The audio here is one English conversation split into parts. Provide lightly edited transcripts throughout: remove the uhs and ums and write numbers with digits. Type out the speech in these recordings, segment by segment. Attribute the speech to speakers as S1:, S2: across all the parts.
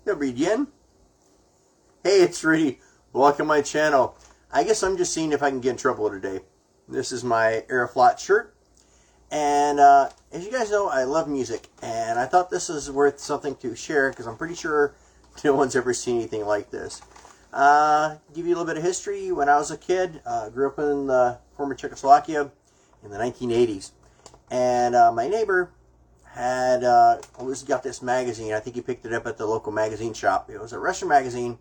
S1: Добрый день. Hey, it's Rudy. Welcome to my channel. I guess I'm just seeing if I can get in trouble today. This is my Aeroflot shirt. And as you guys know, I love music. And I thought this was worth something to share because I'm pretty sure no one's ever seen anything like this. Give you a little bit of history. When I was a kid, grew up in the former Czechoslovakia in the 1980s. And my neighbor had always got this magazine. I think he picked it up at the local magazine shop. It was a Russian magazine,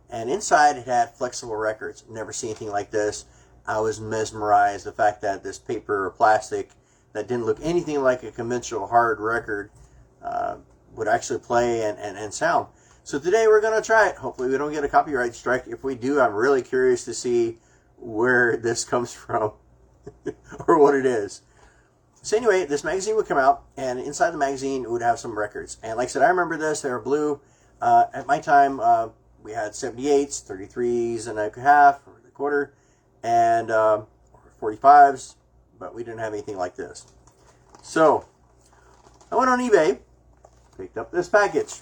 S1: and inside it had flexible records. Never seen anything like this. I was mesmerized. The fact that this paper or plastic that didn't look anything like a conventional hard record would actually play and sound. So today we're going to try it. Hopefully we don't get a copyright strike. If we do, I'm really curious to see where this comes from or what it is. So anyway, this magazine would come out, and inside the magazine it would have some records. And like I said, I remember this. They were blue. At my time, we had 78s, 33s and a half, or a quarter, and 45s, but we didn't have anything like this. So I went on eBay, picked up this package.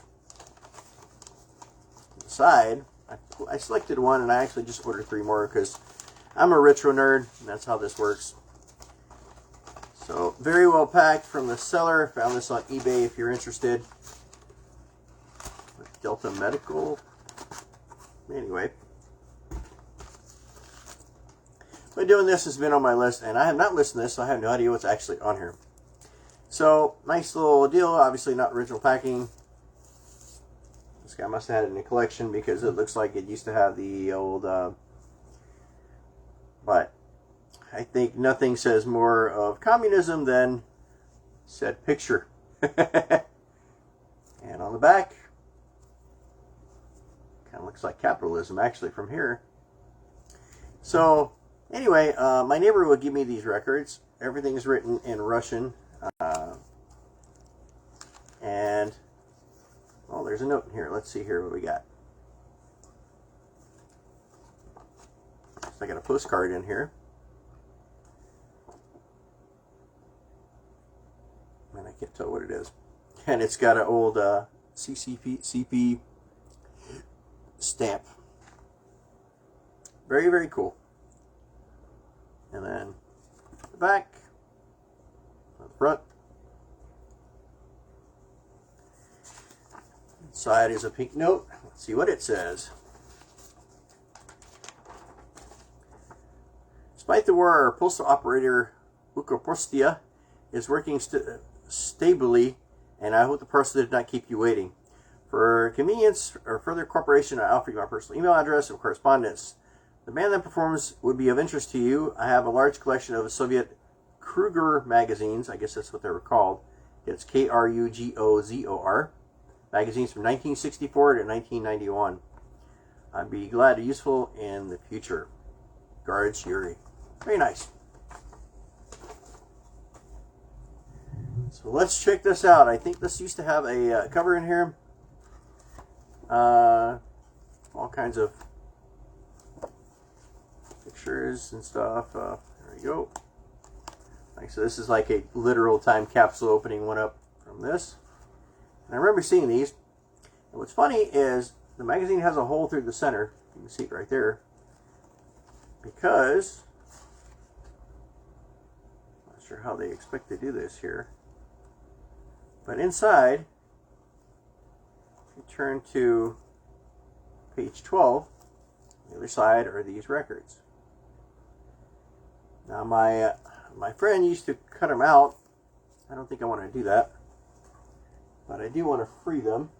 S1: Inside, I selected one, and I actually just ordered 3 more because I'm a retro nerd, and that's how this works. So, very well packed from the seller. Found this on eBay if you're interested. Delta Medical. Anyway. But doing this has been on my list, and I have not listened to this, so I have no idea what's actually on here. So, nice little deal. Obviously not original packing. This guy must have had it in a collection because it looks like it used to have the old... but I think nothing says more of communism than said picture. And on the back, kind of looks like capitalism actually from here. So anyway, my neighbor would give me these records. Everything is written in Russian. And, well, there's a note in here. Let's see here what we got. So I got a postcard in here. And I can't tell what it is. And it's got an old CCCP stamp. Very, very cool. And then the back, the front. Inside is a pink note. Let's see what it says. Despite the war, our postal operator Ukropostia is working stably, and I hope the parcel did not keep you waiting. For convenience or further cooperation, I offer you my personal email address and correspondence. The band that performs would be of interest to you. I have a large collection of Soviet Kruger magazines. I guess that's what they were called. It's Krugozor. Magazines from 1964 to 1991. I'd be glad to be useful in the future. Guards, Yuri. Very nice. So let's check this out. I think this used to have a cover in here. All kinds of pictures and stuff. There we go. So this is like a literal time capsule opening one up from this. And I remember seeing these. And what's funny is the magazine has a hole through the center. You can see it right there. Because I'm not sure how they expect to do this here. But inside, you turn to page 12. On the other side are these records. Now my friend used to cut them out. I don't think I want to do that. But I do want to free them.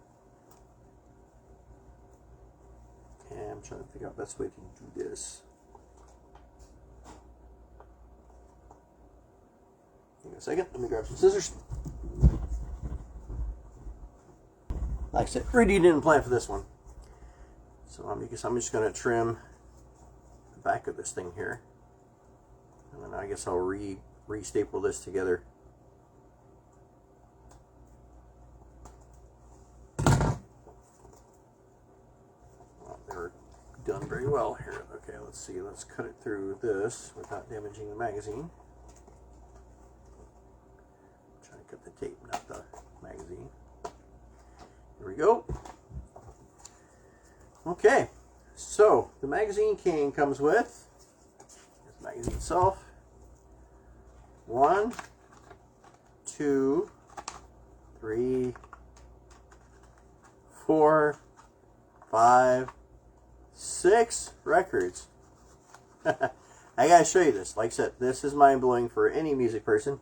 S1: And I'm trying to figure out the best way to do this. Give me a second. Let me grab some scissors. Like I said, Rudy didn't plan for this one. So I guess I'm just going to trim the back of this thing here. And then I guess I'll re-staple this together. Well, they were done very well here. Okay, let's see. Let's cut it through this without damaging the magazine. Try to cut the tape, not the magazine. Here we go. Okay, so the magazine king comes with the magazine itself. 1, 2, 3, 4, 5, 6 records. I gotta show you this. Like I said, this is mind-blowing for any music person.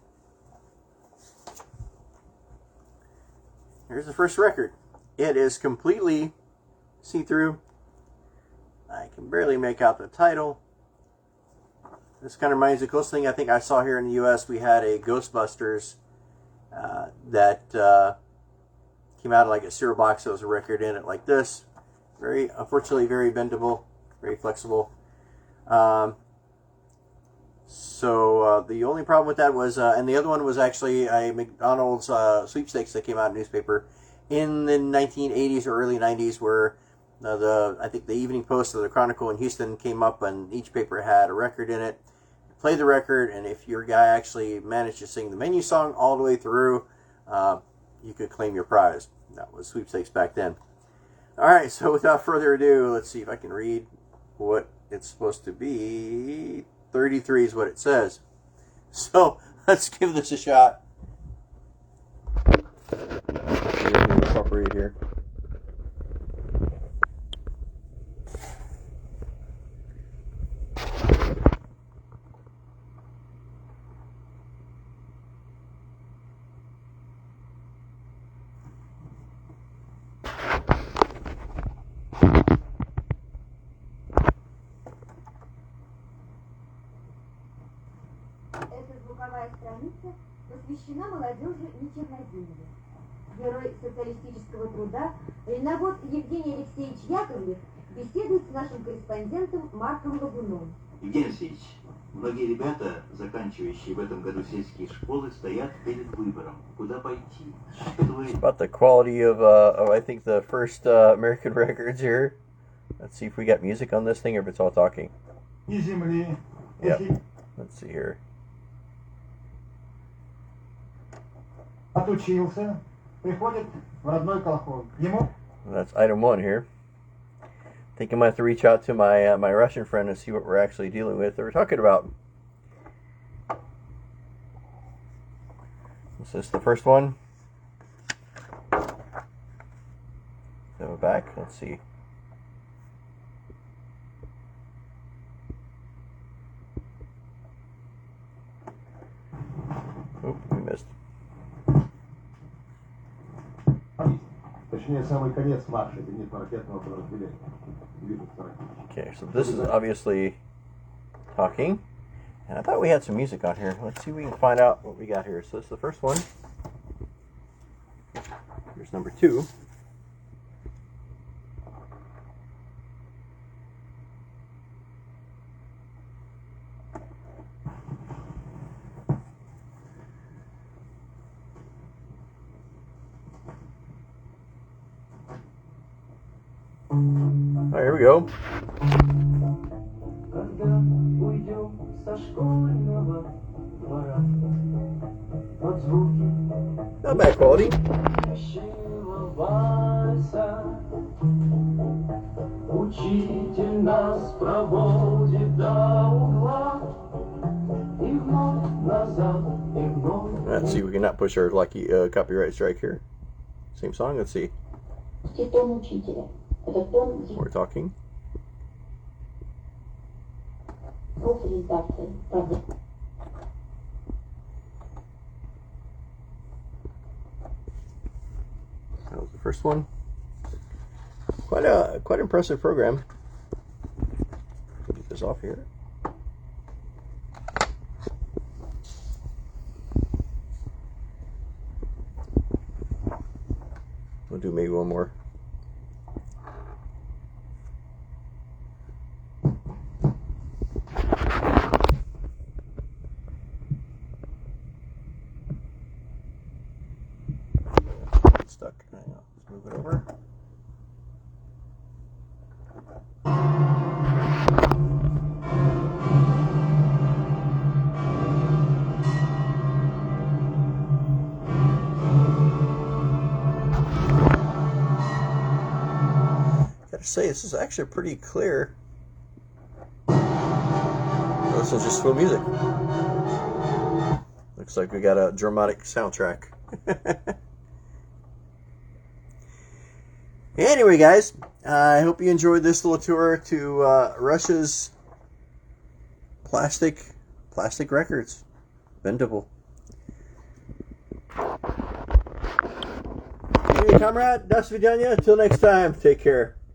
S1: Here's the first record. It is completely see-through. I can barely make out the title. This kind of reminds me of the closest thing I think I saw here in the U.S. We had a Ghostbusters that came out of like a cereal box. There was a record in it like this. Very, unfortunately, very bendable, very flexible. So the only problem with that was, and the other one was actually a McDonald's sweepstakes that came out in a newspaper in the 1980s or early 90s, where I think the Evening Post or the Chronicle in Houston came up, and each paper had a record in it. Play the record, and if your guy actually managed to sing the menu song all the way through, you could claim your prize. That was sweepstakes back then. All right, so without further ado, let's see if I can read what it's supposed to be. 33 is what it says. So let's give this a shot. Incorporate here.
S2: Звуковая страница посвящена молодежи Нечерноземья. Герой социалистического труда, ренавод Евгений Алексеевич Яковлев беседует с нашим корреспондентом Марком Лагуном.
S3: Евгений Алексеевич, многие ребята, заканчивающие в этом году сельские школы, стоят перед выбором, куда пойти.
S1: It's about the quality of I think the first American records here. Let's see if we got music on this thing or if it's all talking. Yep. Let's see here.
S4: Отучился, приходит в родной колхоз. Ему?
S1: That's item 1 here. I think I might have to reach out to my my Russian friend and see what we're actually dealing with. That we're talking about. Is this the first one? Go back. Let's see. Oop, we missed.
S4: Точнее, самый конец марша зенитно-ракетного подразделения.
S1: Okay, so this is obviously talking. And I thought we had some music on here. Let's see if we can find out what we got here. So this is the first one. Here's number 2. Oh, here we go. Not bad quality. Let's see if we can not push our lucky copyright strike here. Same song, let's see. We're talking. That was the first one. Quite impressive program. Get this off here. We'll do maybe one more. Stuck. Hang on. Let's move it over. gotta say, this is actually pretty clear. Oh, this is just full music. Looks like we got a dramatic soundtrack. Anyway, guys, I hope you enjoyed this little tour to Russia's plastic records. Bendable. Hey, comrade, до свидания. Till next time. Take care.